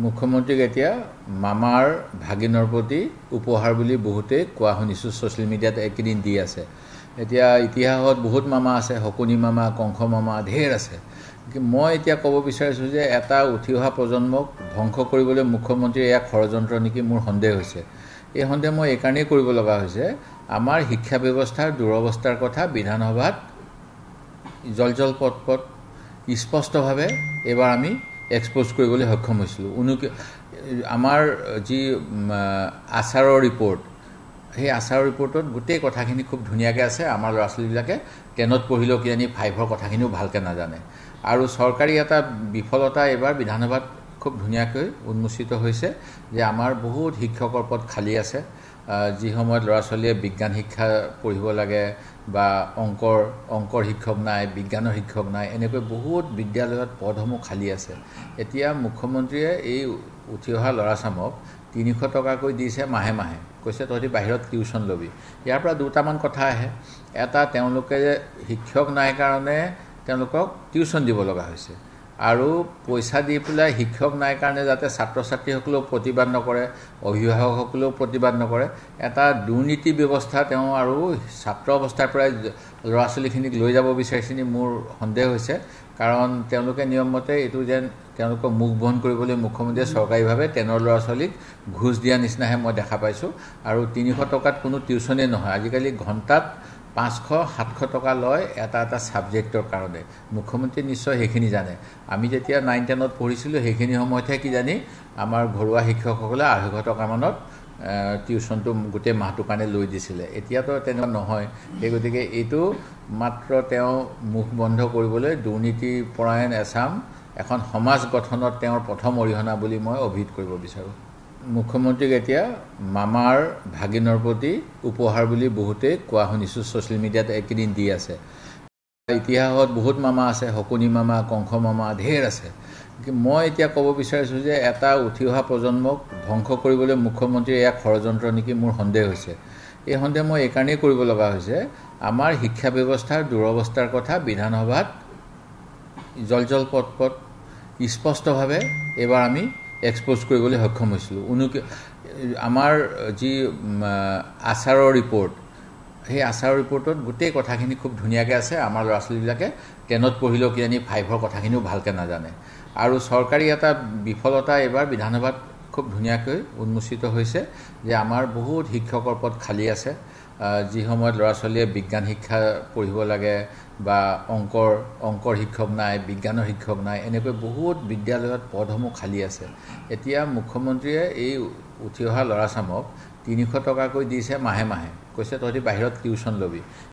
মুখ্যমন্ত্ৰীক এতিয়া মামাৰ ভাগিনৰ প্ৰতি উপহাৰ বুলি বহুতেই কোৱা শুনিছোঁ, ছ'চিয়েল মিডিয়াত একেদিন দি আছে। এতিয়া ইতিহাসত বহুত মামা আছে, শকুনি মামা, কংস মামা, ঢেৰ আছে। মই এতিয়া ক'ব বিচাৰিছোঁ যে এটা উঠি অহা প্ৰজন্মক ধ্বংস কৰিবলৈ মুখ্যমন্ত্ৰীৰ এয়া ষড়যন্ত্ৰ নেকি, মোৰ সন্দেহ হৈছে। এই সন্দেহ মই এইকাৰণেই কৰিব লগা হৈছে, আমাৰ শিক্ষা ব্যৱস্থাৰ দুৰৱস্থাৰ কথা বিধানসভাত জল পট স্পষ্টভাৱে এইবাৰ আমি এক্সপ'জ কৰিবলৈ সক্ষম হৈছিলোঁ। আমাৰ যি আচাৰৰ ৰিপৰ্ট, সেই আচাৰৰ ৰিপৰ্টত গোটেই কথাখিনি খুব ধুনীয়াকৈ আছে। আমাৰ ল'ৰা ছোৱালীবিলাকে 10ত পঢ়িলেও কিজানি 5ৰ কথাখিনিও ভালকৈ নাজানে। আৰু চৰকাৰী এটা বিফলতা এইবাৰ বিধানসভাত খুব ধুনীয়াকৈ উন্মোচিত হৈছে যে আমাৰ বহুত শিক্ষকৰ পদ খালী আছে। যি সময়ত ল'ৰা ছোৱালীয়ে বিজ্ঞান শিক্ষা পঢ়িব লাগে বা অংকৰ শিক্ষক নাই, বিজ্ঞানৰ শিক্ষক নাই, এনেকৈ বহুত বিদ্যালয়ত পদসমূহ খালী আছে। এতিয়া মুখ্যমন্ত্ৰীয়ে এই উঠি অহা ল'ৰাচামক 300 টকাকৈ দিছে মাহে মাহে, কৈছে তহঁতি বাহিৰত টিউশ্যন ল'বি। ইয়াৰ পৰা দুটামান কথা আহে। এটা, তেওঁলোকে শিক্ষক নাই কাৰণে তেওঁলোকক টিউশ্যন দিব লগা হৈছে, আৰু পইচা দি পেলাই শিক্ষক নাই কাৰণে যাতে ছাত্ৰ ছাত্ৰীসকলেও প্ৰতিবাদ নকৰে, অভিভাৱকসকলেও প্ৰতিবাদ নকৰে, এটা দুৰ্নীতি ব্যৱস্থা তেওঁ আৰু ছাত্ৰ অৱস্থাৰ পৰাই ল'ৰা ছোৱালীখিনিক লৈ যাব বিচাৰিছে নি, মোৰ সন্দেহ হৈছে। কাৰণ তেওঁলোকে নিয়মমতে এইটো যেন তেওঁলোকক মুখ বন্ধ কৰিবলৈ মুখ্যমন্ত্ৰীয়ে চৰকাৰীভাৱে 10ৰ ল'ৰা ছোৱালীক ঘোচ দিয়া নিচিনাহে মই দেখা পাইছোঁ। আৰু 300 টকাত কোনো টিউশ্যনেই নহয়, আজিকালি ঘণ্টাত 500-700 টকা লয় এটা ছাবজেক্টৰ কাৰণে। মুখ্যমন্ত্ৰীয়ে নিশ্চয় সেইখিনি জানে। আমি যেতিয়া 9-10ত পঢ়িছিলোঁ সেইখিনি সময়তহে কিজানি আমাৰ ঘৰুৱা শিক্ষকসকলে 250 টকামানত টিউশ্যনটো গোটেই মাহটোৰ কাৰণে লৈ দিছিলে। এতিয়াতো তেনেকুৱা নহয়। সেই গতিকে এইটো মাত্ৰ তেওঁ মুখ বন্ধ কৰিবলৈ দুৰ্নীতিপৰায়ণ এচাম এখন সমাজ গঠনত তেওঁৰ প্ৰথম অৰিহণা বুলি মই অভিহিত কৰিব বিচাৰোঁ। মুখ্যমন্ত্ৰীক এতিয়া মামাৰ ভাগিনৰ প্ৰতি উপহাৰ বুলি বহুতেই কোৱা শুনিছোঁ, ছ'চিয়েল মিডিয়াত একেদিন দি আছে। ইতিহাসত বহুত মামা আছে, শকুনি মামা, কংস মামা, ঢেৰ আছে। মই এতিয়া ক'ব বিচাৰিছোঁ যে এটা উঠি অহা প্ৰজন্মক ধ্বংস কৰিবলৈ মুখ্যমন্ত্ৰীৰ এয়া ষড়যন্ত্ৰ নেকি, মোৰ সন্দেহ হৈছে। এই সন্দেহ মই এইকাৰণেই কৰিব লগা হৈছে, আমাৰ শিক্ষা ব্যৱস্থাৰ দুৰৱস্থাৰ কথা বিধানসভাত জল পট স্পষ্টভাৱে এইবাৰ আমি এক্সপ'জ কৰিবলৈ সক্ষম হৈছিলোঁ। আমাৰ যি আচাৰৰ ৰিপৰ্ট, সেই আচাৰৰ ৰিপৰ্টত গোটেই কথাখিনি খুব ধুনীয়াকৈ আছে। আমাৰ ল'ৰা ছোৱালীবিলাকে 10ত পঢ়িলেও কিজানি 5ৰ কথাখিনিও ভালকৈ নাজানে। আৰু চৰকাৰী এটা বিফলতা এইবাৰ বিধানসভাত খুব ধুনীয়াকৈ উন্মোচিত হৈছে যে আমাৰ বহুত শিক্ষকৰ পদ খালী আছে। যি সময়ত ল'ৰা ছোৱালীয়ে বিজ্ঞান শিক্ষা পঢ়িব লাগে বা অংকৰ শিক্ষক নাই, বিজ্ঞানৰ শিক্ষক নাই, এনেকৈ বহুত বিদ্যালয়ত পদসমূহ খালী আছে। এতিয়া মুখ্যমন্ত্ৰীয়ে এই উঠি অহা ল'ৰাচামক 300 টকাকৈ দিছে মাহে মাহে, কৈছে তহঁতি বাহিৰত টিউশ্যন ল'বি।